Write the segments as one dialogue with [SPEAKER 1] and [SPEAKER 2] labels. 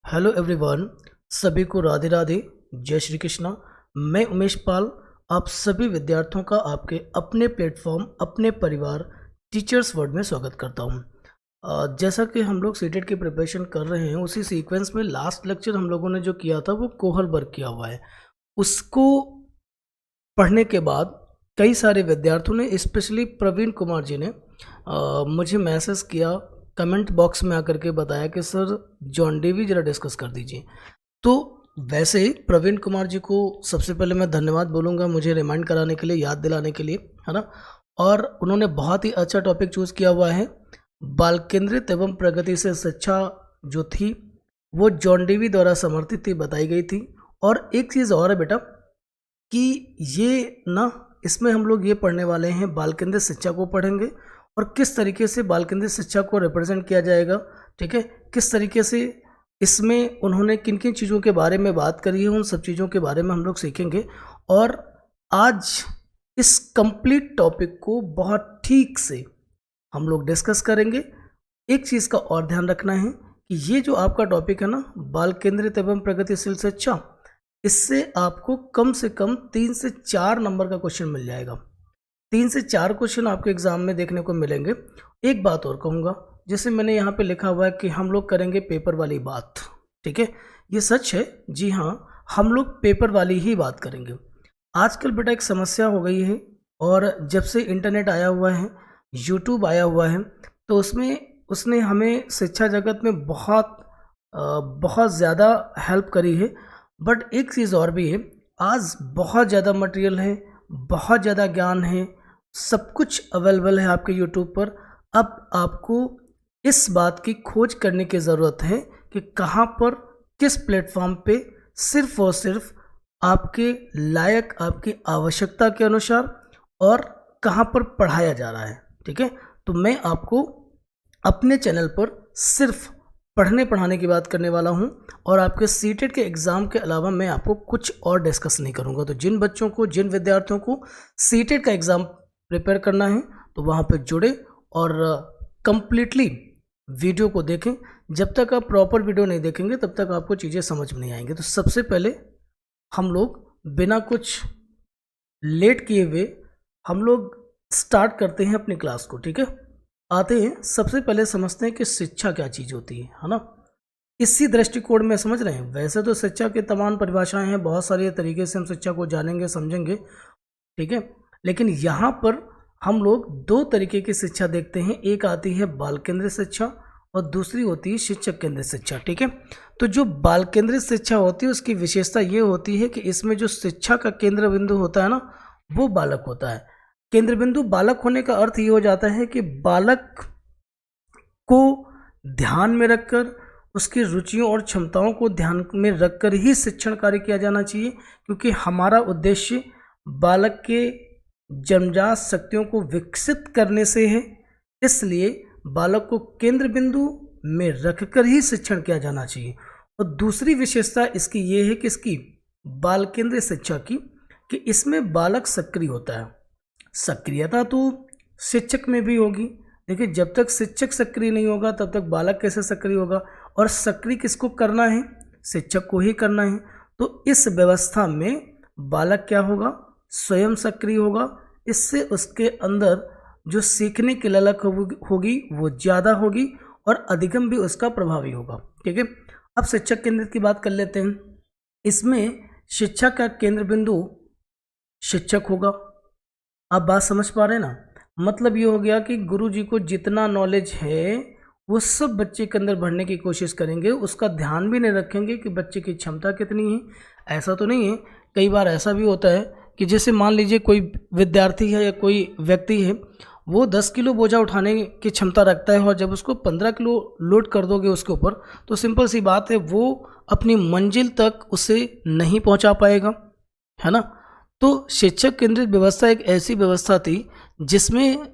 [SPEAKER 1] Hello everyone, सभी को राधे राधे, जय श्री कृष्णा। मैं उमेश पाल आप सभी विद्यार्थियों का आपके अपने प्लेटफॉर्म अपने परिवार टीचर्स वर्ड में स्वागत करता हूं। जैसा कि हम लोग सीटेट की प्रिपरेशन कर रहे हैं, उसी सीक्वेंस में लास्ट लेक्चर हम लोगों ने जो किया था वो कोहल वर्क किया हुआ है। उसको पढ़ने के बाद कई सारे विद्यार्थियों ने, स्पेशली प्रवीण कुमार जी ने मुझे मैसेज किया, कमेंट बॉक्स में आकर के बताया कि सर जॉन डीवी ज़रा डिस्कस कर दीजिए। तो वैसे ही प्रवीण कुमार जी को सबसे पहले मैं धन्यवाद बोलूँगा मुझे रिमाइंड कराने के लिए, याद दिलाने के लिए, है ना। और उन्होंने बहुत ही अच्छा टॉपिक चूज़ किया हुआ है। बाल केंद्रित एवं प्रगति से शिक्षा जो थी वो जॉन डीवी द्वारा समर्थित थी, बताई गई थी। और एक चीज़ और है बेटा कि ये ना, इसमें हम लोग ये पढ़ने वाले हैं, बाल केंद्रित शिक्षा को पढ़ेंगे और किस तरीके से बाल केंद्रित शिक्षा को रिप्रेजेंट किया जाएगा, ठीक है। किस तरीके से इसमें उन्होंने किन किन चीज़ों के बारे में बात करी है, उन सब चीज़ों के बारे में हम लोग सीखेंगे। और आज इस कंप्लीट टॉपिक को बहुत ठीक से हम लोग डिस्कस करेंगे। एक चीज़ का और ध्यान रखना है कि ये जो आपका टॉपिक है ना, बाल केंद्रित एवं प्रगतिशील शिक्षा, इससे आपको कम से कम 3 से 4 नंबर का क्वेश्चन मिल जाएगा। 3 से 4 क्वेश्चन आपके एग्जाम में देखने को मिलेंगे। एक बात और कहूँगा, जैसे मैंने यहाँ पे लिखा हुआ है कि हम लोग करेंगे पेपर वाली बात, ठीक है। ये सच है, जी हाँ, हम लोग पेपर वाली ही बात करेंगे। आजकल बेटा एक समस्या हो गई है, और जब से इंटरनेट आया हुआ है, यूट्यूब आया हुआ है, तो उसने हमें शिक्षा जगत में बहुत ज़्यादा हेल्प करी है। बट एक चीज़ और भी है, आज बहुत ज़्यादा मटेरियल है, बहुत ज़्यादा ज्ञान है, सब कुछ अवेलेबल है आपके यूट्यूब पर। अब आपको इस बात की खोज करने की ज़रूरत है कि कहाँ पर, किस प्लेटफॉर्म पे सिर्फ और सिर्फ आपके लायक, आपकी आवश्यकता के अनुसार और कहाँ पर पढ़ाया जा रहा है, ठीक है। तो मैं आपको अपने चैनल पर सिर्फ पढ़ने पढ़ाने की बात करने वाला हूं, और आपके सीटेट के एग्ज़ाम के अलावा मैं आपको कुछ और डिस्कस नहीं करूंगा। तो जिन बच्चों को, जिन विद्यार्थियों को सीटेट का एग्ज़ाम प्रिपेयर करना है, तो वहां पर जुड़े और कंप्लीटली वीडियो को देखें। जब तक आप प्रॉपर वीडियो नहीं देखेंगे तब तक आपको चीज़ें समझ में नहीं आएंगी। तो सबसे पहले हम लोग बिना कुछ लेट किए हुए हम लोग स्टार्ट करते हैं अपनी क्लास को, ठीक है। आते हैं, सबसे पहले समझते हैं कि शिक्षा क्या चीज़ होती है ना। इसी दृष्टिकोण में समझ रहे हैं। वैसे तो शिक्षा के तमाम परिभाषाएं हैं, बहुत सारे तरीके से हम शिक्षा को जानेंगे, समझेंगे, ठीक है। लेकिन यहाँ पर हम लोग 2 तरीके की शिक्षा देखते हैं। एक आती है बाल केंद्रित शिक्षा और दूसरी होती है शिक्षक केंद्रित शिक्षा, ठीक है। तो जो बाल केंद्रित शिक्षा होती है उसकी विशेषता ये होती है कि इसमें जो शिक्षा का केंद्र बिंदु होता है ना, वो बालक होता है। केंद्र बिंदु बालक होने का अर्थ ये हो जाता है कि बालक को ध्यान में रखकर, उसकी रुचियों और क्षमताओं को ध्यान में रखकर ही शिक्षण कार्य किया जाना चाहिए, क्योंकि हमारा उद्देश्य बालक के जन्मजात शक्तियों को विकसित करने से है। इसलिए बालक को केंद्र बिंदु में रखकर ही शिक्षण किया जाना चाहिए। और दूसरी विशेषता इसकी ये है कि इसकी बाल केंद्रित शिक्षा की, कि इसमें बालक सक्रिय होता है। सक्रियता तो शिक्षक में भी होगी। देखिए, जब तक शिक्षक सक्रिय नहीं होगा तब तक बालक कैसे सक्रिय होगा, और सक्रिय किसको करना है? शिक्षक को ही करना है। तो इस व्यवस्था में बालक क्या होगा? स्वयं सक्रिय होगा। इससे उसके अंदर जो सीखने की ललक होगी वो ज़्यादा होगी और अधिगम भी उसका प्रभावी होगा, ठीक है। अब शिक्षक केंद्रित की बात कर लेते हैं। इसमें शिक्षा का केंद्र बिंदु शिक्षक होगा। आप बात समझ पा रहे हैं ना? मतलब ये हो गया कि गुरु जी को जितना नॉलेज है वो सब बच्चे के अंदर भरने की कोशिश करेंगे। उसका ध्यान भी नहीं रखेंगे कि बच्चे की क्षमता कितनी है। ऐसा तो नहीं है, कई बार ऐसा भी होता है कि जैसे मान लीजिए कोई विद्यार्थी है या कोई व्यक्ति है, वो 10 किलो बोझा उठाने की क्षमता रखता है, और जब उसको 15 किलो लोड कर दोगे उसके ऊपर, तो सिंपल सी बात है, वो अपनी मंजिल तक उसे नहीं पहुंचा पाएगा, है ना। तो शिक्षक केंद्रित व्यवस्था एक ऐसी व्यवस्था थी जिसमें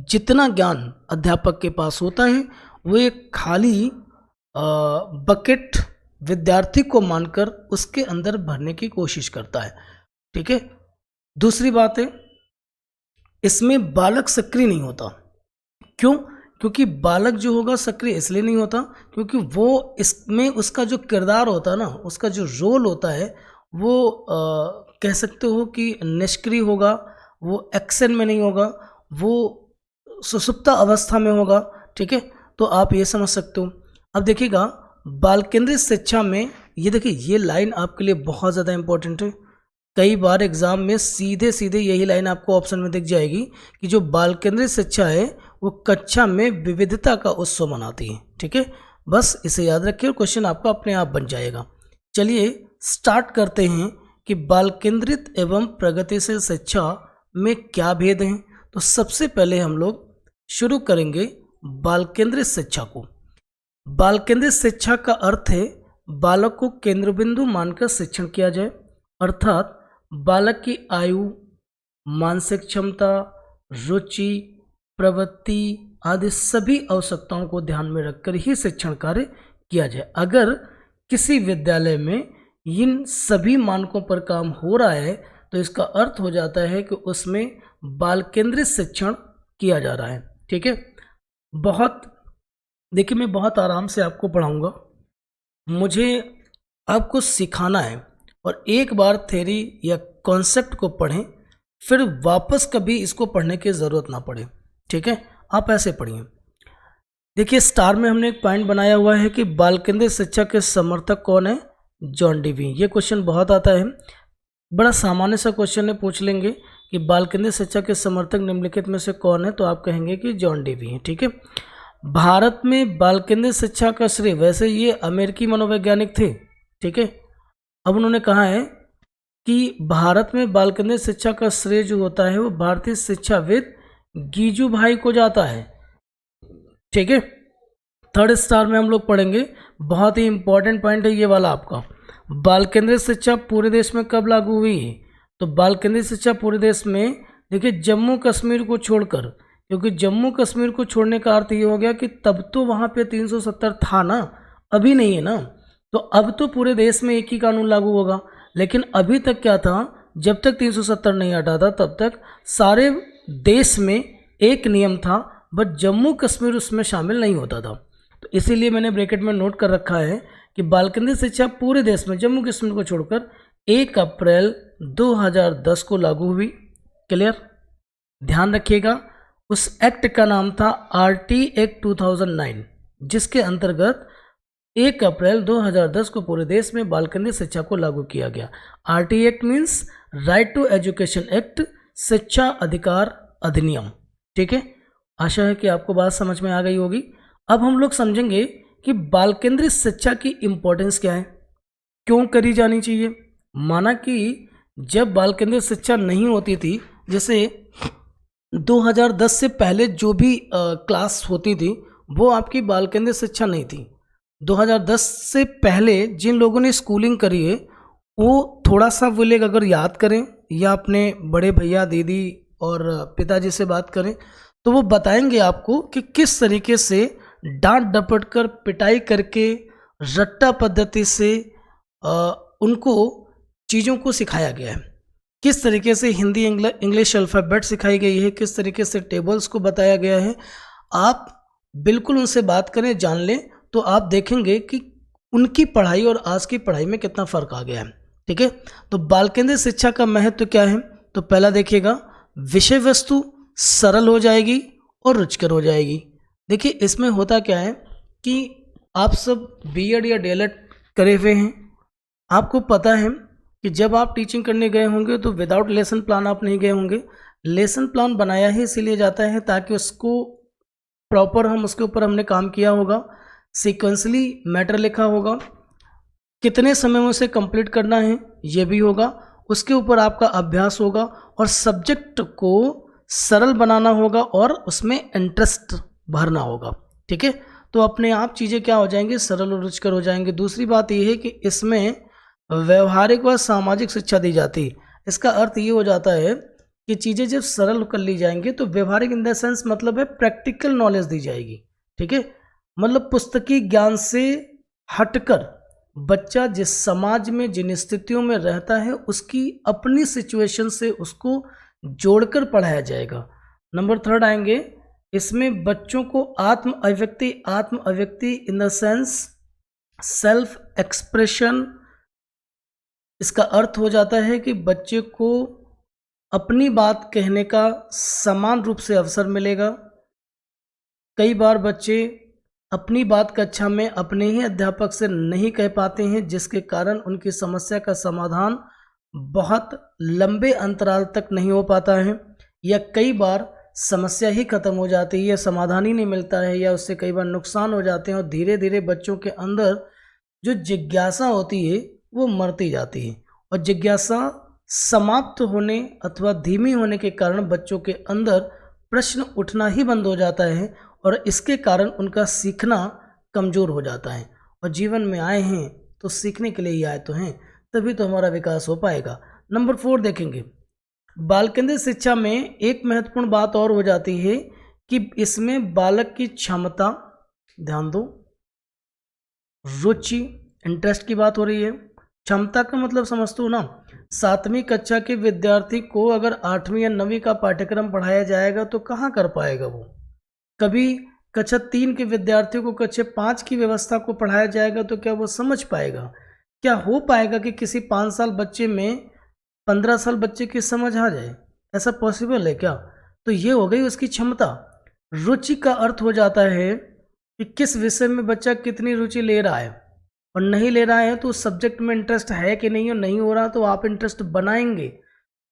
[SPEAKER 1] जितना ज्ञान अध्यापक के पास होता है वो एक खाली बकेट विद्यार्थी को मानकर उसके अंदर भरने की कोशिश करता है, ठीक है। दूसरी बात है, इसमें बालक सक्रिय नहीं होता। क्यों? क्योंकि बालक जो होगा सक्रिय इसलिए नहीं होता क्योंकि वो इसमें उसका जो किरदार होता है ना, उसका जो रोल होता है वो कह सकते हो कि निष्क्रिय होगा, वो एक्शन में नहीं होगा, वो सुषुप्त अवस्था में होगा। ठीक है, तो आप ये समझ सकते हो। अब देखिएगा बाल केंद्रित शिक्षा में, ये देखिए ये लाइन आपके लिए बहुत ज़्यादा इंपॉर्टेंट है। कई बार एग्जाम में सीधे सीधे यही लाइन आपको ऑप्शन में दिख जाएगी कि जो बाल केंद्रित शिक्षा है वो कक्षा में विविधता का उत्सव मनाती है। ठीक है, बस इसे याद रखिए, क्वेश्चन आपका अपने आप बन जाएगा। चलिए स्टार्ट करते हैं कि बाल केंद्रित एवं प्रगतिशील शिक्षा में क्या भेद हैं। तो सबसे पहले हम लोग शुरू करेंगे बाल केंद्रित शिक्षा को। बाल केंद्रित शिक्षा का अर्थ है बालक को केंद्र बिंदु मानकर शिक्षण किया जाए, अर्थात बालक की आयु, मानसिक क्षमता, रुचि, प्रवृत्ति आदि सभी आवश्यकताओं को ध्यान में रखकर ही शिक्षण कार्य किया जाए। अगर किसी विद्यालय में इन सभी मानकों पर काम हो रहा है तो इसका अर्थ हो जाता है कि उसमें बाल केंद्रित शिक्षण किया जा रहा है। ठीक है, देखिए मैं बहुत आराम से आपको पढ़ाऊंगा, मुझे आपको सिखाना है और एक बार थ्योरी या कॉन्सेप्ट को पढ़ें फिर वापस कभी इसको पढ़ने की ज़रूरत ना पड़े। ठीक है, आप ऐसे पढ़िए। देखिए स्टार में हमने एक पॉइंट बनाया हुआ है कि बाल केंद्रित शिक्षा के समर्थक कौन है, जॉन डीवी। ये क्वेश्चन बहुत आता है, बड़ा सामान्य सा क्वेश्चन है, पूछ लेंगे कि बाल केंद्रित शिक्षा के समर्थक निम्नलिखित में से कौन है, तो आप कहेंगे कि जॉन डीवी है। ठीक है, भारत में बाल केंद्रित शिक्षा का श्रेय, वैसे ये अमेरिकी मनोवैज्ञानिक थे। ठीक है, अब उन्होंने कहा है कि भारत में बाल केंद्रित शिक्षा का श्रेय जो होता है वो भारतीय शिक्षाविद गीजू भाई को जाता है। ठीक है, थर्ड स्टार में हम लोग पढ़ेंगे, बहुत ही इंपॉर्टेंट पॉइंट है ये वाला आपका। बाल केंद्रित शिक्षा पूरे देश में कब लागू हुई है, तो बाल केंद्रित शिक्षा पूरे देश में देखिए जम्मू कश्मीर को छोड़कर, क्योंकि जम्मू कश्मीर को छोड़ने का अर्थ ये हो गया कि तब तो वहाँ पे 370 था ना, अभी नहीं है ना, तो अब तो पूरे देश में एक ही कानून लागू होगा। लेकिन अभी तक क्या था, जब तक 370 नहीं हटा था तब तक सारे देश में एक नियम था, बट जम्मू कश्मीर उसमें शामिल नहीं होता था। तो इसीलिए मैंने ब्रैकेट में नोट कर रखा है कि बाल केंद्रित शिक्षा पूरे देश में जम्मू कश्मीर को छोड़कर 1 अप्रैल 2010 को लागू हुई। क्लियर, ध्यान रखिएगा उस एक्ट का नाम था RT एक्ट 2009, जिसके अंतर्गत 1 अप्रैल 2010 को पूरे देश में बाल केंद्रित शिक्षा को लागू किया गया। RT act means right to education act, शिक्षा अधिकार अधिनियम। ठीक है, आशा है कि आपको बात समझ में आ गई होगी। अब हम लोग समझेंगे कि बाल केंद्रित शिक्षा की इम्पोर्टेंस क्या है, क्यों करी जानी चाहिए। माना कि जब बाल केंद्रित शिक्षा नहीं होती थी, जैसे 2010 से पहले जो भी क्लास होती थी वो आपकी बाल केंद्रित शिक्षा नहीं थी। 2010 से पहले जिन लोगों ने स्कूलिंग करी है वो थोड़ा सा वो लोग अगर याद करें या अपने बड़े भैया दीदी और पिताजी से बात करें तो वो बताएंगे आपको कि किस तरीके से डांट डपट कर पिटाई करके रट्टा पद्धति से उनको चीज़ों को सिखाया गया है, किस तरीके से हिंदी इंग्लिश अल्फ़ाबेट सिखाई गई है, किस तरीके से टेबल्स को बताया गया है। आप बिल्कुल उनसे बात करें, जान लें, तो आप देखेंगे कि उनकी पढ़ाई और आज की पढ़ाई में कितना फ़र्क आ गया है। ठीक है, तो बाल केंद्रित शिक्षा का महत्व क्या है, तो पहला देखिएगा विषय वस्तु सरल हो जाएगी और रुचिकर हो जाएगी। देखिए इसमें होता क्या है कि आप सब B.Ed या DLED करे हुए हैं, आपको पता है कि जब आप टीचिंग करने गए होंगे तो विदाउट लेसन प्लान आप नहीं गए होंगे। लेसन प्लान बनाया ही इसीलिए जाता है ताकि उसको प्रॉपर उसके ऊपर हमने काम किया होगा, सीक्वेंसली मैटर लिखा होगा, कितने समय में उसे कंप्लीट करना है ये भी होगा, उसके ऊपर आपका अभ्यास होगा और सब्जेक्ट को सरल बनाना होगा और उसमें इंटरेस्ट भरना होगा। ठीक है, तो अपने आप चीज़ें क्या हो जाएंगी, सरल और रुचिकर हो जाएंगे। दूसरी बात यह है कि इसमें व्यवहारिक व सामाजिक शिक्षा दी जाती है। इसका अर्थ ये हो जाता है कि चीज़ें जब सरल कर ली जाएंगी तो व्यवहारिक इन द सेंस मतलब है प्रैक्टिकल नॉलेज दी जाएगी। ठीक है, मतलब पुस्तकी ज्ञान से हटकर बच्चा जिस समाज में जिन स्थितियों में रहता है उसकी अपनी सिचुएशन से उसको जोड़कर पढ़ाया जाएगा। नंबर 3 आएंगे इसमें बच्चों को आत्म अभिव्यक्ति in the sense self expression, इसका अर्थ हो जाता है कि बच्चे को अपनी बात कहने का समान रूप से अवसर मिलेगा। कई बार बच्चे अपनी बात कक्षा में अपने ही अध्यापक से नहीं कह पाते हैं, जिसके कारण उनकी समस्या का समाधान बहुत लंबे अंतराल तक नहीं हो पाता है, या कई बार समस्या ही खत्म हो जाती है या समाधान ही नहीं मिलता है, या उससे कई बार नुकसान हो जाते हैं और धीरे धीरे बच्चों के अंदर जो जिज्ञासा होती है वो मरती जाती है। और जिज्ञासा समाप्त होने अथवा धीमी होने के कारण बच्चों के अंदर प्रश्न उठना ही बंद हो जाता है और इसके कारण उनका सीखना कमज़ोर हो जाता है। और जीवन में आए हैं तो सीखने के लिए ही आए तो हैं, तभी तो हमारा विकास हो पाएगा। नंबर 4 देखेंगे, बाल केंद्रित शिक्षा में एक महत्वपूर्ण बात और हो जाती है कि इसमें बालक की क्षमता, ध्यान दो, रुचि, इंटरेस्ट की बात हो रही है। क्षमता का मतलब समझते हो ना, 7वीं कक्षा के विद्यार्थी को अगर 8वीं या 9वीं का पाठ्यक्रम पढ़ाया जाएगा तो कहाँ कर पाएगा वो। कभी कक्षा 3 के विद्यार्थियों को कक्षा 5 की व्यवस्था को पढ़ाया जाएगा तो क्या वो समझ पाएगा? क्या हो पाएगा कि किसी 5 साल बच्चे में 15 साल बच्चे की समझ आ जाए? ऐसा पॉसिबल है क्या? तो ये हो गई उसकी क्षमता। रुचि का अर्थ हो जाता है कि किस विषय में बच्चा कितनी रुचि ले रहा है, और नहीं ले रहा है तो उस सब्जेक्ट में इंटरेस्ट है कि नहीं, और नहीं हो रहा तो आप इंटरेस्ट बनाएंगे।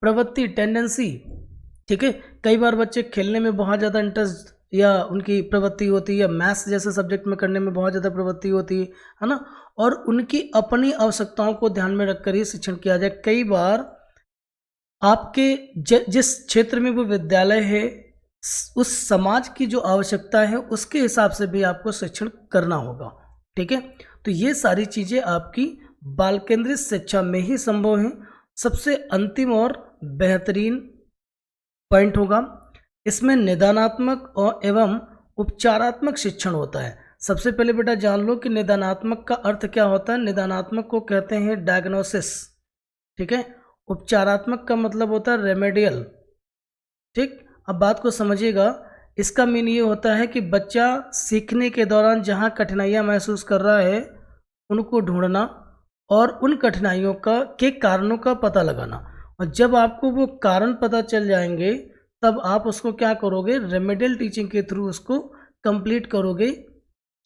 [SPEAKER 1] प्रवृत्ति, टेंडेंसी, ठीक है। कई बार बच्चे खेलने में बहुत ज़्यादा इंटरेस्ट या उनकी प्रवृत्ति होती है, या मैथ्स जैसे सब्जेक्ट में करने में बहुत ज़्यादा प्रवृत्ति होती है ना, और उनकी अपनी आवश्यकताओं को ध्यान में रखकर ही शिक्षण किया जाए। कई बार आपके जिस क्षेत्र में वो विद्यालय है उस समाज की जो आवश्यकता है उसके हिसाब से भी आपको शिक्षण करना होगा, ठीक है। तो ये सारी चीज़ें आपकी बाल केंद्रित शिक्षा में ही संभव हैं। सबसे अंतिम और बेहतरीन पॉइंट होगा, इसमें निदानात्मक और एवं उपचारात्मक शिक्षण होता है। सबसे पहले बेटा जान लो कि निदानात्मक का अर्थ क्या होता है। निदानात्मक को कहते हैं डायग्नोसिस, ठीक है। उपचारात्मक का मतलब होता है रेमेडियल, ठीक। अब बात को समझिएगा, इसका मीन ये होता है कि बच्चा सीखने के दौरान जहाँ कठिनाइयाँ महसूस कर रहा है उनको ढूंढना और उन कठिनाइयों के कारणों का पता लगाना, और जब आपको वो कारण पता चल जाएंगे तब आप उसको क्या करोगे, रेमेडियल टीचिंग के थ्रू उसको कंप्लीट करोगे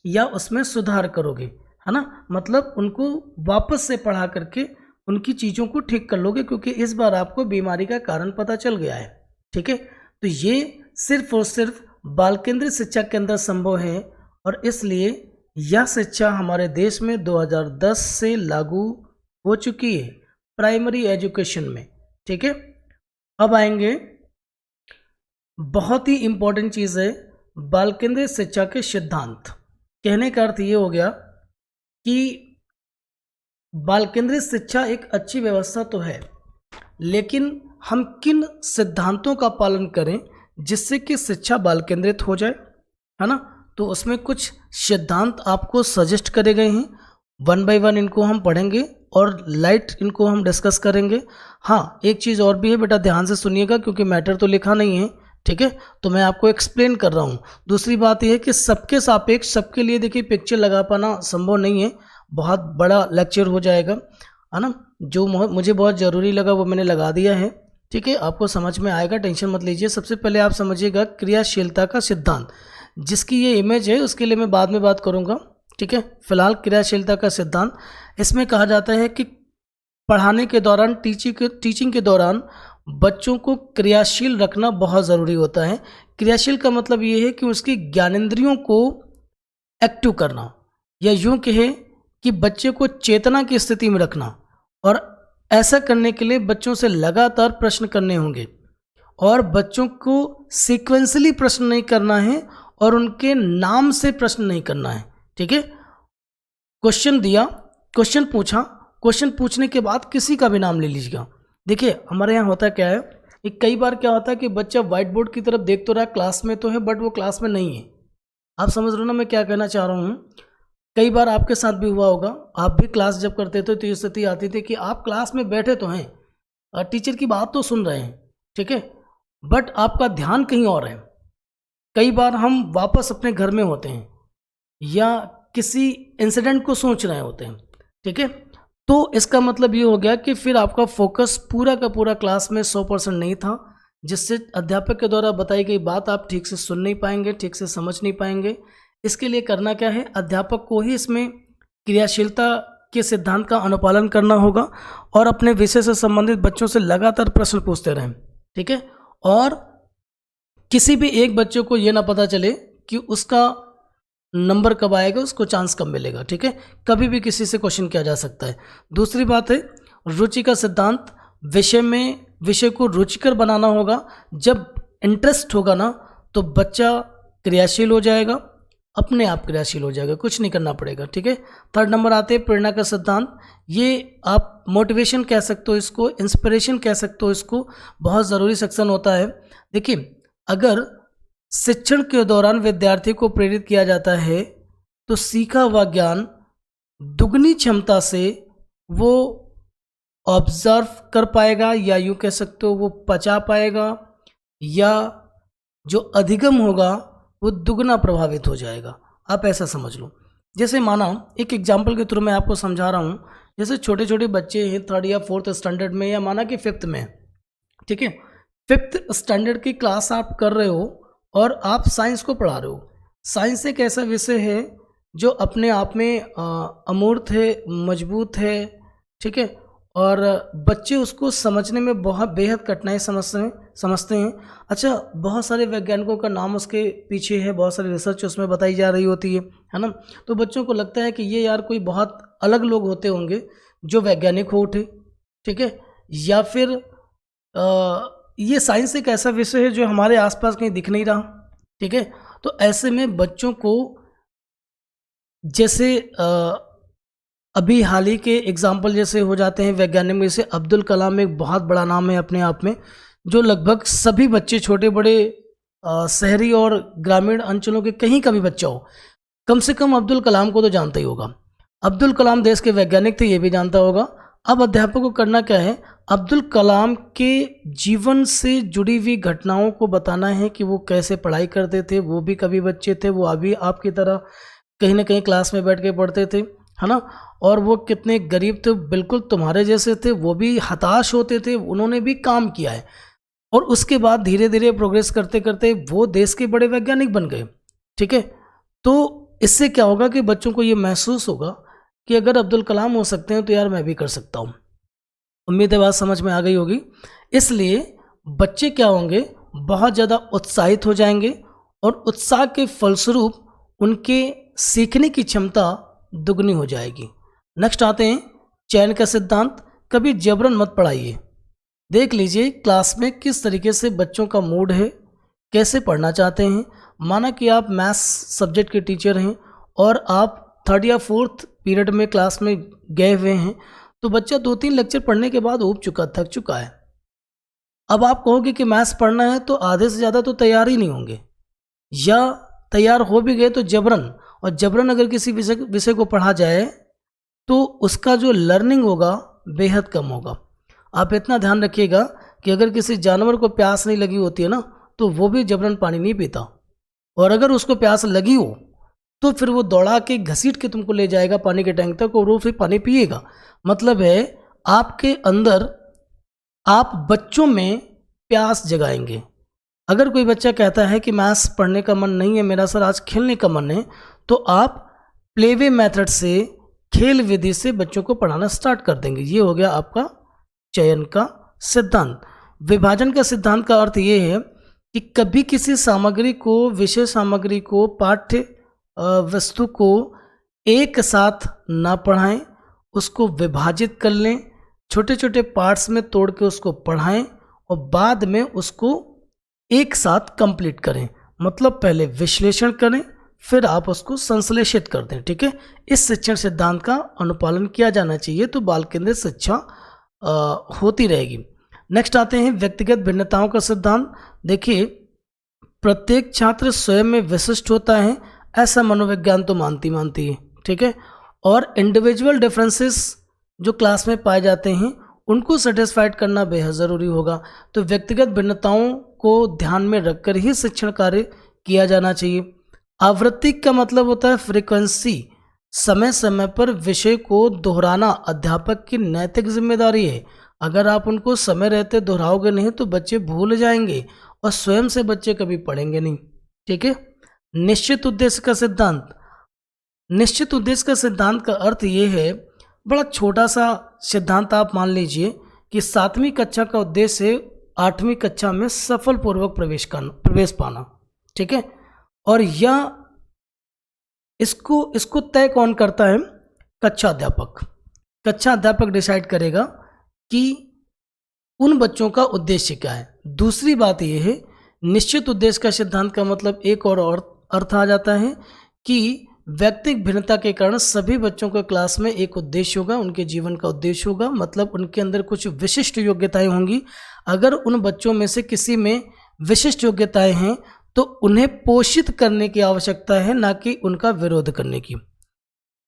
[SPEAKER 1] या उसमें सुधार करोगे, है ना। मतलब उनको वापस से पढ़ा करके उनकी चीज़ों को ठीक कर लोगे, क्योंकि इस बार आपको बीमारी का कारण पता चल गया है, ठीक है। तो ये सिर्फ और सिर्फ बाल केंद्रित शिक्षा के अंदर संभव है, और इसलिए यह शिक्षा हमारे देश में 2010 से लागू हो चुकी है प्राइमरी एजुकेशन में, ठीक है। अब आएंगे, बहुत ही इंपॉर्टेंट चीज़ है बाल केंद्रित शिक्षा के सिद्धांत। कहने का अर्थ ये हो गया कि बाल केंद्रित शिक्षा एक अच्छी व्यवस्था तो है, लेकिन हम किन सिद्धांतों का पालन करें जिससे कि शिक्षा बाल केंद्रित हो जाए, है ना। तो उसमें कुछ सिद्धांत आपको सजेस्ट करे गए हैं, 1 बाय 1 इनको हम पढ़ेंगे और लाइट इनको हम डिस्कस करेंगे। हाँ, एक चीज़ और भी है बेटा, ध्यान से सुनिएगा क्योंकि मैटर तो लिखा नहीं है, ठीक है, तो मैं आपको एक्सप्लेन कर रहा हूँ। दूसरी बात यह है कि सबके सापेक्ष सबके लिए देखिए पिक्चर लगा पाना संभव नहीं है, बहुत बड़ा लेक्चर हो जाएगा, है ना। जो मुझे बहुत ज़रूरी लगा वो मैंने लगा दिया है, ठीक है। आपको समझ में आएगा, टेंशन मत लीजिए। सबसे पहले आप समझिएगा क्रियाशीलता का सिद्धांत, जिसकी ये इमेज है उसके लिए मैं बाद में बात करूँगा, ठीक है। फिलहाल क्रियाशीलता का सिद्धांत, इसमें कहा जाता है कि पढ़ाने के दौरान टीचिंग के दौरान बच्चों को क्रियाशील रखना बहुत ज़रूरी होता है। क्रियाशील का मतलब ये है कि उसकी ज्ञानेंद्रियों को एक्टिव करना, या यूँ कहे कि बच्चे को चेतना की स्थिति में रखना, और ऐसा करने के लिए बच्चों से लगातार प्रश्न करने होंगे, और बच्चों को सीक्वेंसली प्रश्न नहीं करना है और उनके नाम से प्रश्न नहीं करना है, ठीक है। क्वेश्चन दिया, क्वेश्चन पूछा, क्वेश्चन पूछने के बाद किसी का भी नाम ले लीजिएगा। देखिए हमारे यहाँ होता क्या है कि कई बार क्या होता है कि बच्चा व्हाइट बोर्ड की तरफ देख तो रहा है, क्लास में तो है बट वो क्लास में नहीं है। आप समझ रहे हो ना मैं क्या कहना चाह रहा हूँ। कई बार आपके साथ भी हुआ होगा, आप भी क्लास जब करते थे तो ये स्थिति आती थी कि आप क्लास में बैठे तो हैं और टीचर की बात तो सुन रहे हैं, ठीक है, बट आपका ध्यान कहीं और है। कई बार हम वापस अपने घर में होते हैं या किसी इंसिडेंट को सोच रहे होते हैं, ठीक है। तो इसका मतलब ये हो गया कि फिर आपका फोकस पूरा का पूरा क्लास में 100% नहीं था, जिससे अध्यापक के द्वारा बताई गई बात आप ठीक से सुन नहीं पाएंगे, ठीक से समझ नहीं पाएंगे। इसके लिए करना क्या है, अध्यापक को ही इसमें क्रियाशीलता के सिद्धांत का अनुपालन करना होगा और अपने विषय से संबंधित बच्चों से लगातार प्रश्न पूछते रहें, ठीक है। और किसी भी एक बच्चे को ये ना पता चले कि उसका नंबर कब आएगा, उसको चांस कब मिलेगा, ठीक है। कभी भी किसी से क्वेश्चन किया जा सकता है। दूसरी बात है रुचि का सिद्धांत, विषय को रुचिकर बनाना होगा। जब इंटरेस्ट होगा ना तो बच्चा क्रियाशील हो जाएगा, अपने आप क्रियाशील हो जाएगा, कुछ नहीं करना पड़ेगा, ठीक है। थर्ड नंबर आते हैं प्रेरणा का सिद्धांत। ये आप मोटिवेशन कह सकते हो इसको, इंस्पिरेशन कह सकते हो इसको, बहुत ज़रूरी सेक्शन होता है। देखिए, अगर शिक्षण के दौरान विद्यार्थी को प्रेरित किया जाता है तो सीखा हुआ ज्ञान दुगनी क्षमता से वो ऑब्जर्व कर पाएगा, या यूँ कह सकते हो वो पचा पाएगा, या जो अधिगम होगा वो दुगना प्रभावित हो जाएगा। आप ऐसा समझ लो। जैसे माना एक एग्जाम्पल के थ्रू मैं आपको समझा रहा हूँ। जैसे छोटे छोटे बच्चे हैं 3rd या 4th स्टैंडर्ड में, या माना कि 5th में, ठीक है। 5th स्टैंडर्ड की क्लास आप कर रहे हो और आप साइंस को पढ़ा रहे हो। साइंस एक ऐसा विषय है जो अपने आप में अमूर्त है, मजबूत है, ठीक है। और बच्चे उसको समझने में बहुत बेहद कठिनाई समझते हैं। अच्छा, बहुत सारे वैज्ञानिकों का नाम उसके पीछे है, बहुत सारी रिसर्च उसमें बताई जा रही होती है ना। तो बच्चों को लगता है कि ये यार कोई बहुत अलग लोग होते होंगे जो वैज्ञानिक हो उठे, ठीक है। या फिर ये साइंस एक ऐसा विषय है जो हमारे आसपास कहीं दिख नहीं रहा, ठीक है। तो ऐसे में बच्चों को, जैसे अभी हाल ही के एग्जाम्पल जैसे हो जाते हैं वैज्ञानिक में, जैसे अब्दुल कलाम एक बहुत बड़ा नाम है अपने आप में, जो लगभग सभी बच्चे, छोटे बड़े, शहरी और ग्रामीण अंचलों के कहीं का भी बच्चा हो, कम से कम अब्दुल कलाम को तो जानता ही होगा। अब्दुल कलाम देश के वैज्ञानिक थे, ये भी जानता होगा। अब अध्यापक को करना क्या है, अब्दुल कलाम के जीवन से जुड़ी हुई घटनाओं को बताना है कि वो कैसे पढ़ाई करते थे, वो भी कभी बच्चे थे, वो अभी आपकी तरह कहीं ना कहीं क्लास में बैठ के पढ़ते थे, है ना। और वो कितने गरीब थे, बिल्कुल तुम्हारे जैसे थे, वो भी हताश होते थे, उन्होंने भी काम किया है। और उसके बाद धीरे धीरे प्रोग्रेस करते करते वो देश के बड़े वैज्ञानिक बन गए, ठीक है। तो इससे क्या होगा कि बच्चों को ये महसूस होगा कि अगर अब्दुल कलाम हो सकते हैं तो यार मैं भी कर सकता हूँ। उम्मीद है बात समझ में आ गई होगी। इसलिए बच्चे क्या होंगे, बहुत ज़्यादा उत्साहित हो जाएंगे और उत्साह के फलस्वरूप उनके सीखने की क्षमता दुगनी हो जाएगी। नेक्स्ट आते हैं चयन का सिद्धांत। कभी जबरन मत पढ़ाइए। देख लीजिए क्लास में किस तरीके से बच्चों का मूड है, कैसे पढ़ना चाहते हैं। माना कि आप मैथ्स सब्जेक्ट के टीचर हैं और आप 3rd या 4th पीरियड में क्लास में गए हुए हैं, तो बच्चा 2-3 लेक्चर पढ़ने के बाद ऊब चुका, थक चुका है। अब आप कहोगे कि मैथ्स पढ़ना है, तो आधे से ज़्यादा तो तैयार ही नहीं होंगे, या तैयार हो भी गए तो जबरन। और जबरन अगर किसी विषय को पढ़ा जाए तो उसका जो लर्निंग होगा बेहद कम होगा। आप इतना ध्यान रखिएगा कि अगर किसी जानवर को प्यास नहीं लगी होती है ना, तो वो भी जबरन पानी नहीं पीता, और अगर उसको प्यास लगी हो तो फिर वो दौड़ा के घसीट के तुमको ले जाएगा पानी के टैंक तक और वो फिर पानी पिएगा। मतलब है आपके अंदर आप बच्चों में प्यास जगाएंगे। अगर कोई बच्चा कहता है कि मैथ्स पढ़ने का मन नहीं है मेरा सर, आज खेलने का मन है, तो आप प्लेवे मेथड से, खेल विधि से बच्चों को पढ़ाना स्टार्ट कर देंगे। ये हो गया आपका चयन का सिद्धांत। विभाजन का सिद्धांत का अर्थ ये है कि कभी किसी सामग्री को, विषय सामग्री को, पाठ्य वस्तु को एक साथ ना पढ़ाएं, उसको विभाजित कर लें, छोटे छोटे पार्ट्स में तोड़ के उसको पढ़ाएं और बाद में उसको एक साथ कंप्लीट करें। मतलब पहले विश्लेषण करें, फिर आप उसको संश्लेषित कर दें, ठीक है। इस शिक्षण सिद्धांत का अनुपालन किया जाना चाहिए, तो बाल केंद्रित शिक्षा होती रहेगी। नेक्स्ट आते हैं व्यक्तिगत भिन्नताओं का सिद्धांत। देखिए, प्रत्येक छात्र स्वयं में विशिष्ट होता है, ऐसा मनोविज्ञान तो मानती है, ठीक है। और इंडिविजुअल डिफरेंसेस जो क्लास में पाए जाते हैं उनको सेटिस्फाइड करना बेहद ज़रूरी होगा। तो व्यक्तिगत भिन्नताओं को ध्यान में रखकर ही शिक्षण कार्य किया जाना चाहिए। आवृत्ति का मतलब होता है फ्रीक्वेंसी, समय समय पर विषय को दोहराना अध्यापक की नैतिक जिम्मेदारी है। अगर आप उनको समय रहते दोहराओगे नहीं तो बच्चे भूल जाएंगे और स्वयं से बच्चे कभी पढ़ेंगे नहीं। ठीक है। निश्चित उद्देश्य का सिद्धांत। निश्चित उद्देश्य का सिद्धांत का अर्थ ये है, बड़ा छोटा सा सिद्धांत आप मान लीजिए कि 7वीं कक्षा का उद्देश्य है 8वीं कक्षा में सफलपूर्वक प्रवेश पाना। ठीक है। और यह इसको तय कौन करता है? कक्षा अध्यापक। कक्षा अध्यापक डिसाइड करेगा कि उन बच्चों का उद्देश्य क्या है। दूसरी बात यह है, निश्चित उद्देश्य का सिद्धांत का मतलब एक और अर्थ आ जाता है कि व्यक्तिगत भिन्नता के कारण सभी बच्चों के क्लास में एक उद्देश्य होगा, उनके जीवन का उद्देश्य होगा, मतलब उनके अंदर कुछ विशिष्ट योग्यताएं होंगी। अगर उन बच्चों में से किसी में विशिष्ट योग्यताएं हैं तो उन्हें पोषित करने की आवश्यकता है, ना कि उनका विरोध करने की।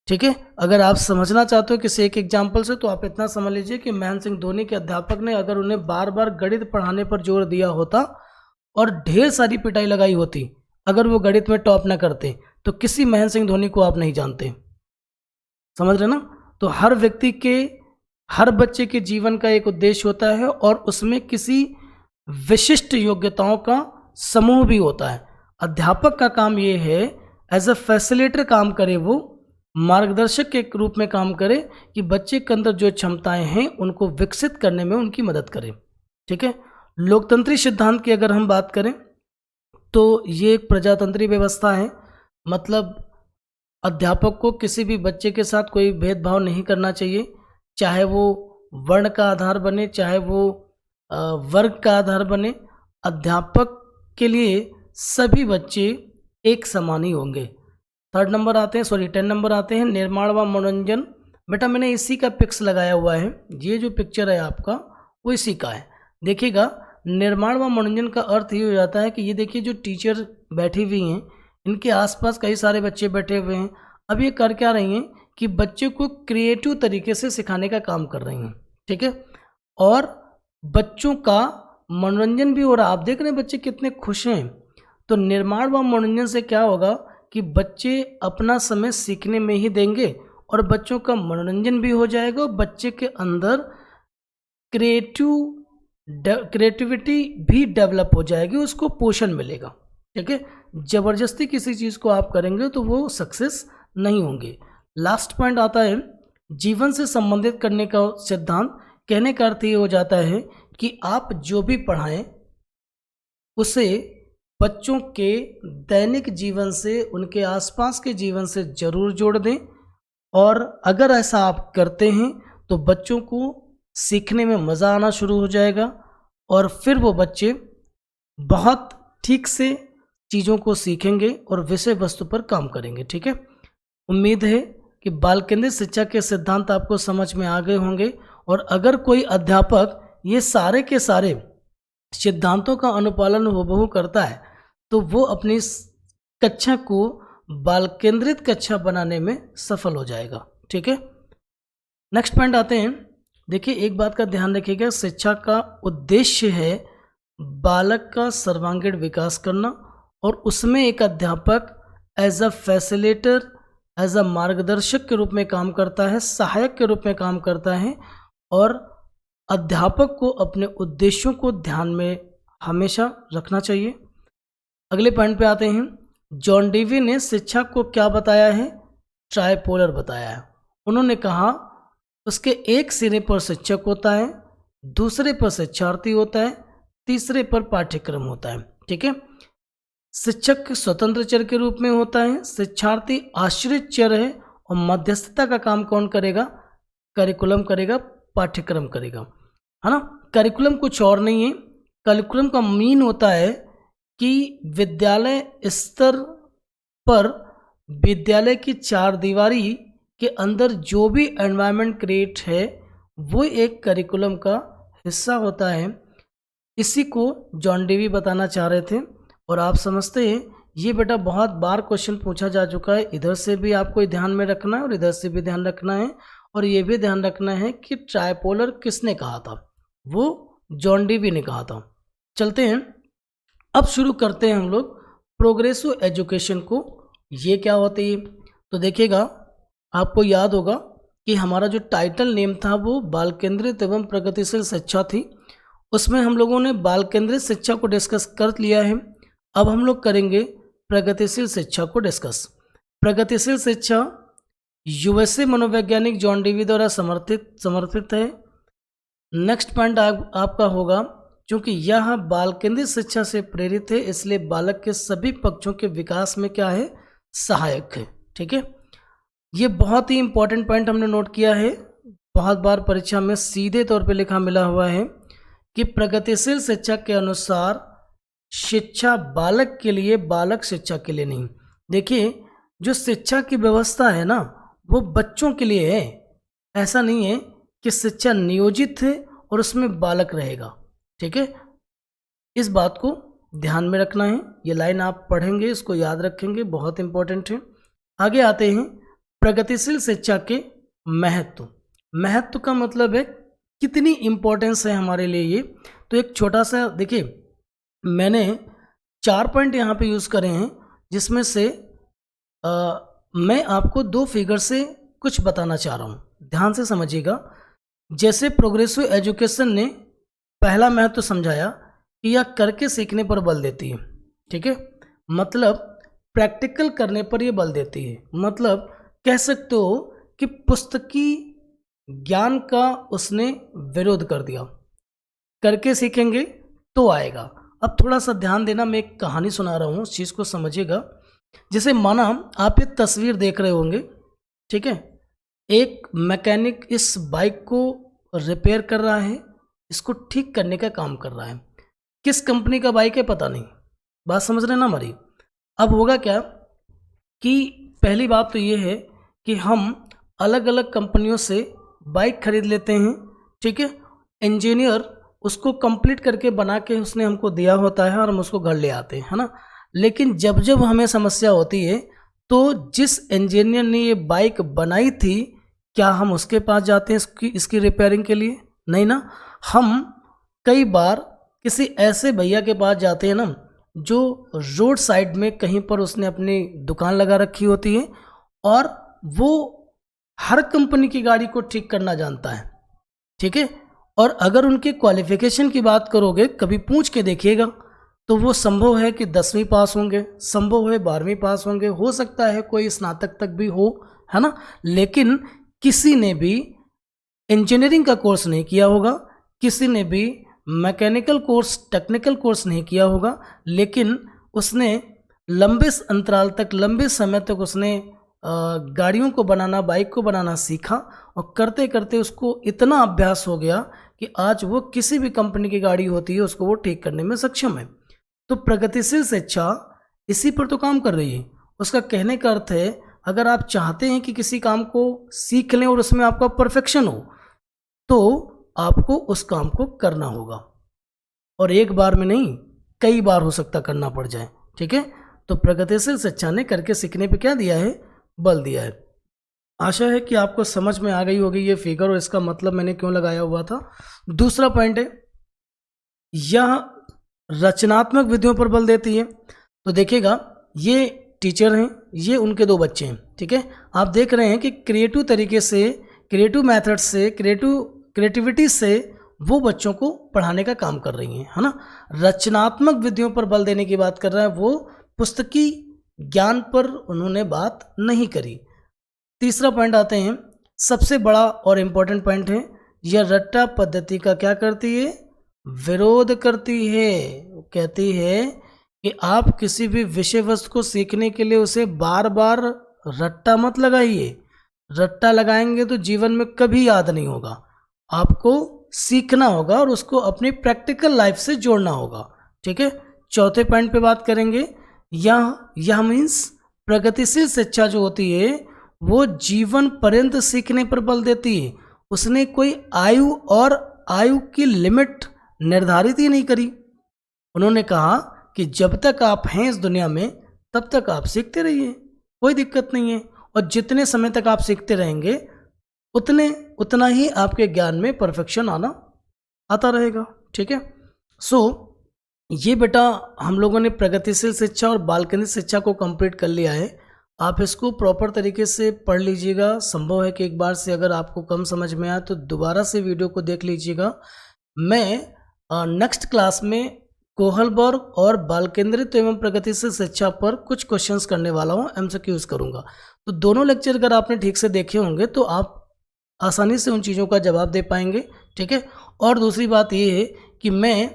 [SPEAKER 1] ठीक है। अगर आप समझना चाहते हो किसी एक एग्जाम्पल से, तो आप इतना समझ लीजिए कि महेंद्र सिंह धोनी के अध्यापक ने अगर उन्हें बार बार गणित पढ़ाने पर जोर दिया होता और ढेर सारी पिटाई लगाई होती, अगर वो गणित में टॉप ना करते, तो किसी महेंद्र सिंह धोनी को आप नहीं जानते। समझ रहे ना? तो हर व्यक्ति के, हर बच्चे के जीवन का एक उद्देश्य होता है और उसमें किसी विशिष्ट योग्यताओं का समूह भी होता है। अध्यापक का काम ये है एज अ फैसिलिटेटर काम करे, वो मार्गदर्शक के रूप में काम करे कि बच्चे के अंदर जो क्षमताएं हैं उनको विकसित करने में उनकी मदद करे। ठीक है। लोकतंत्री सिद्धांत की अगर हम बात करें तो ये एक प्रजातंत्री व्यवस्था है, मतलब अध्यापक को किसी भी बच्चे के साथ कोई भेदभाव नहीं करना चाहिए, चाहे वो वर्ण का आधार बने, चाहे वो वर्ग का आधार बने। अध्यापक के लिए सभी बच्चे एक समान ही होंगे। 10 नंबर आते हैं निर्माण व मनोरंजन। बेटा मैंने इसी का पिक्स लगाया हुआ है, ये जो पिक्चर है आपका वो इसी का है। देखिएगा, निर्माण व मनोरंजन का अर्थ ये हो जाता है कि ये देखिए जो टीचर बैठी हुई हैं, इनके आसपास कई सारे बच्चे बैठे हुए हैं। अब ये कर क्या रही हैं कि बच्चे को क्रिएटिव तरीके से सिखाने का काम कर रही हैं। ठीक है। और बच्चों का मनोरंजन भी हो रहा। आप देख रहे हैं बच्चे कितने खुश हैं। तो निर्माण व मनोरंजन से क्या होगा कि बच्चे अपना समय सीखने में ही देंगे और बच्चों का मनोरंजन भी हो जाएगा और बच्चे के अंदर क्रिएटिविटी भी डेवलप हो जाएगी, उसको पोषण मिलेगा। ठीक है। जबरदस्ती किसी चीज़ को आप करेंगे तो वो सक्सेस नहीं होंगे। लास्ट पॉइंट आता है जीवन से संबंधित करने का सिद्धांत। कहने का अर्थ ये हो जाता है कि आप जो भी पढ़ाएं उसे बच्चों के दैनिक जीवन से, उनके आसपास के जीवन से जरूर जोड़ दें, और अगर ऐसा आप करते हैं तो बच्चों को सीखने में मज़ा आना शुरू हो जाएगा और फिर वो बच्चे बहुत ठीक से चीज़ों को सीखेंगे और विषय वस्तु पर काम करेंगे। ठीक है। उम्मीद है कि बाल केंद्रित शिक्षा के सिद्धांत आपको समझ में आ गए होंगे, और अगर कोई अध्यापक ये सारे के सारे सिद्धांतों का अनुपालन हूबहू करता है तो वो अपनी कक्षा को बाल केंद्रित कक्षा बनाने में सफल हो जाएगा। ठीक है। नेक्स्ट पॉइंट आते हैं। देखिए, एक बात का ध्यान रखिएगा, शिक्षा का उद्देश्य है बालक का सर्वांगीण विकास करना, और उसमें एक अध्यापक as a facilitator, as a मार्गदर्शक के रूप में काम करता है, सहायक के रूप में काम करता है, और अध्यापक को अपने उद्देश्यों को ध्यान में हमेशा रखना चाहिए। अगले पॉइंट पे आते हैं। जॉन डेवी ने शिक्षा को क्या बताया है? ट्राइपोलर बताया है। उन्होंने कहा उसके एक सिरे पर शिक्षक होता है, दूसरे पर शिक्षार्थी होता है, तीसरे पर पाठ्यक्रम होता है। ठीक है। शिक्षक स्वतंत्र चर के रूप में होता है, शिक्षार्थी आश्रित चर है, और मध्यस्थता का काम कौन करेगा? करिकुलम करेगा, पाठ्यक्रम करेगा, है ना। करिकुलम कुछ और नहीं है। करिकुलम का मीन होता है कि विद्यालय स्तर पर विद्यालय की चार दीवारी के अंदर जो भी एनवायरनमेंट क्रिएट है वो एक करिकुलम का हिस्सा होता है। इसी को जॉन डेवी बताना चाह रहे थे, और आप समझते हैं ये बेटा बहुत बार क्वेश्चन पूछा जा चुका है। इधर से भी आपको ध्यान में रखना है और इधर से भी ध्यान रखना है, और ये भी ध्यान रखना है कि ट्राइपोलर किसने कहा था? वो जॉन डेवी ने कहा था। चलते हैं, अब शुरू करते हैं हम लोग प्रोग्रेसिव एजुकेशन को, ये क्या होती है? तो देखिएगा, आपको याद होगा कि हमारा जो टाइटल नेम था वो बाल केंद्रित एवं प्रगतिशील शिक्षा थी। उसमें हम लोगों ने बाल केंद्रित शिक्षा को डिस्कस कर लिया है। अब हम लोग करेंगे प्रगतिशील शिक्षा को डिस्कस। प्रगतिशील शिक्षा यूएसए मनोवैज्ञानिक जॉन डीवी द्वारा समर्थित है। नेक्स्ट पॉइंट आपका होगा, क्योंकि यह बाल केंद्रित शिक्षा से प्रेरित है, इसलिए बालक के सभी पक्षों के विकास में क्या है? सहायक है। ठीक है, ये बहुत ही इंपॉर्टेंट पॉइंट हमने नोट किया है। बहुत बार परीक्षा में सीधे तौर पे लिखा मिला हुआ है कि प्रगतिशील शिक्षा के अनुसार शिक्षा बालक के लिए, बालक शिक्षा के लिए नहीं। देखिए, जो शिक्षा की व्यवस्था है ना, वो बच्चों के लिए है। ऐसा नहीं है कि शिक्षा नियोजित है और उसमें बालक रहेगा। ठीक है, इस बात को ध्यान में रखना है। ये लाइन आप पढ़ेंगे, इसको याद रखेंगे, बहुत इंपॉर्टेंट है। आगे आते हैं प्रगतिशील शिक्षा के महत्व। महत्व का मतलब है कितनी इंपॉर्टेंस है हमारे लिए ये। तो एक छोटा सा देखिए, मैंने 4 पॉइंट यहाँ पे यूज़ करे हैं, जिसमें से मैं आपको 2 फिगर से कुछ बताना चाह रहा हूँ। ध्यान से समझिएगा। जैसे प्रोग्रेसिव एजुकेशन ने पहला महत्व समझाया कि यह करके सीखने पर बल देती है। ठीक है, मतलब प्रैक्टिकल करने पर यह बल देती है। मतलब कह सकते हो कि पुस्तकी ज्ञान का उसने विरोध कर दिया। करके सीखेंगे तो आएगा। अब थोड़ा सा ध्यान देना, मैं एक कहानी सुना रहा हूँ, उस चीज़ को समझिएगा। जैसे माना आप एक तस्वीर देख रहे होंगे। ठीक है, एक मैकेनिक इस बाइक को रिपेयर कर रहा है, इसको ठीक करने का काम कर रहा है। किस कंपनी का बाइक है पता नहीं, बात समझ रहे ना हमारी। अब होगा क्या कि पहली बात तो ये है कि हम अलग अलग कंपनियों से बाइक खरीद लेते हैं। ठीक है, इंजीनियर उसको कंप्लीट करके बना के उसने हमको दिया होता है और हम उसको घर ले आते हैं, है ना। लेकिन जब जब हमें समस्या होती है तो जिस इंजीनियर ने ये बाइक बनाई थी, क्या हम उसके पास जाते हैं इसकी रिपेयरिंग के लिए? नहीं ना। हम कई बार किसी ऐसे भैया के पास जाते हैं ना, जो रोड साइड में कहीं पर उसने अपनी दुकान लगा रखी होती है और वो हर कंपनी की गाड़ी को ठीक करना जानता है। ठीक है, और अगर उनके क्वालिफिकेशन की बात करोगे, कभी पूछ के देखिएगा, तो वो संभव है कि 10वीं पास होंगे, संभव है 12वीं पास होंगे, हो सकता है कोई स्नातक तक भी हो, है ना। लेकिन किसी ने भी इंजीनियरिंग का कोर्स नहीं किया होगा, किसी ने भी मैकेनिकल कोर्स, टेक्निकल कोर्स नहीं किया होगा, लेकिन उसने लंबे अंतराल तक, लंबे समय तक उसने गाड़ियों को बनाना, बाइक को बनाना सीखा और करते करते उसको इतना अभ्यास हो गया कि आज वो किसी भी कंपनी की गाड़ी होती है उसको वो ठीक करने में सक्षम है। तो प्रगतिशील शिक्षा इसी पर तो काम कर रही है। उसका कहने का अर्थ है, अगर आप चाहते हैं कि किसी काम को सीख लें और उसमें आपका परफेक्शन हो, तो आपको उस काम को करना होगा, और एक बार में नहीं, कई बार हो सकता करना पड़ जाए। ठीक है, तो प्रगतिशील शिक्षा ने करके सीखने पे क्या दिया है? बल दिया है। आशा है कि आपको समझ में आ गई होगी ये फिगर और इसका मतलब मैंने क्यों लगाया हुआ था। दूसरा पॉइंट है, यह रचनात्मक विधियों पर बल देती है। तो देखिएगा, ये टीचर हैं, ये उनके 2 बच्चे हैं। ठीक है, आप देख रहे हैं कि क्रिएटिव तरीके से, क्रिएटिव मेथड से, क्रिएटिविटी से वो बच्चों को पढ़ाने का काम कर रही हैं, है ना। रचनात्मक विधियों पर बल देने की बात कर रहा है, वो पुस्तकी ज्ञान पर उन्होंने बात नहीं करी। तीसरा पॉइंट आते हैं, सबसे बड़ा और इम्पोर्टेंट पॉइंट है, यह रट्टा पद्धति का क्या करती है? विरोध करती है। वो कहती है कि आप किसी भी विषय वस्तु को सीखने के लिए उसे बार बार रट्टा मत लगाइए। रट्टा लगाएंगे तो जीवन में कभी याद नहीं होगा। आपको सीखना होगा और उसको अपनी प्रैक्टिकल लाइफ से जोड़ना होगा। ठीक है, चौथे पॉइंट पे बात करेंगे। यह मीन्स प्रगतिशील शिक्षा जो होती है वो जीवन पर्यंत सीखने पर बल देती है। उसने कोई आयु की लिमिट निर्धारित ही नहीं करी। उन्होंने कहा कि जब तक आप हैं इस दुनिया में तब तक आप सीखते रहिए, कोई दिक्कत नहीं है, और जितने समय तक आप सीखते रहेंगे उतना ही आपके ज्ञान में परफेक्शन आता रहेगा। ठीक है, सो ये बेटा हम लोगों ने प्रगतिशील शिक्षा और बाल केंद्रित शिक्षा को कंप्लीट कर लिया है। आप इसको प्रॉपर तरीके से पढ़ लीजिएगा। संभव है कि एक बार से अगर आपको कम समझ में आए तो दोबारा से वीडियो को देख लीजिएगा। मैं नेक्स्ट क्लास में कोहलबर्ग और बाल केंद्रित एवं प्रगतिशील शिक्षा पर कुछ क्वेश्चंस करने वाला हूँ, एमसीक्यूज करूँगा। तो दोनों लेक्चर अगर आपने ठीक से देखे होंगे तो आप आसानी से उन चीज़ों का जवाब दे पाएंगे, ठीक है। और दूसरी बात ये है कि मैं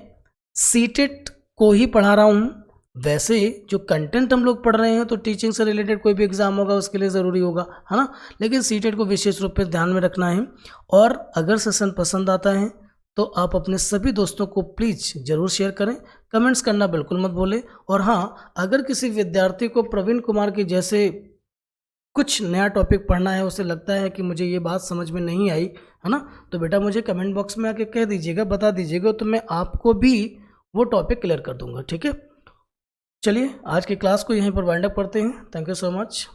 [SPEAKER 1] सीटेट को ही पढ़ा रहा हूँ। वैसे जो कंटेंट हम लोग पढ़ रहे हैं तो टीचिंग से रिलेटेड कोई भी एग्ज़ाम होगा उसके लिए ज़रूरी होगा, है ना, लेकिन सीटेट को विशेष रूप से ध्यान में रखना है। और अगर सेशन पसंद आता है तो आप अपने सभी दोस्तों को प्लीज़ ज़रूर शेयर करें, कमेंट्स करना बिल्कुल मत भूलें। और हाँ, अगर किसी विद्यार्थी को प्रवीण कुमार के जैसे कुछ नया टॉपिक पढ़ना है, उसे लगता है कि मुझे ये बात समझ में नहीं आई, है ना, तो बेटा मुझे कमेंट बॉक्स में आके कह दीजिएगा, बता दीजिएगा, तो मैं आपको भी वो टॉपिक क्लियर कर दूंगा, ठीक है। चलिए आज की क्लास को यहीं पर वाइंड अप करते हैं। Thank you so much.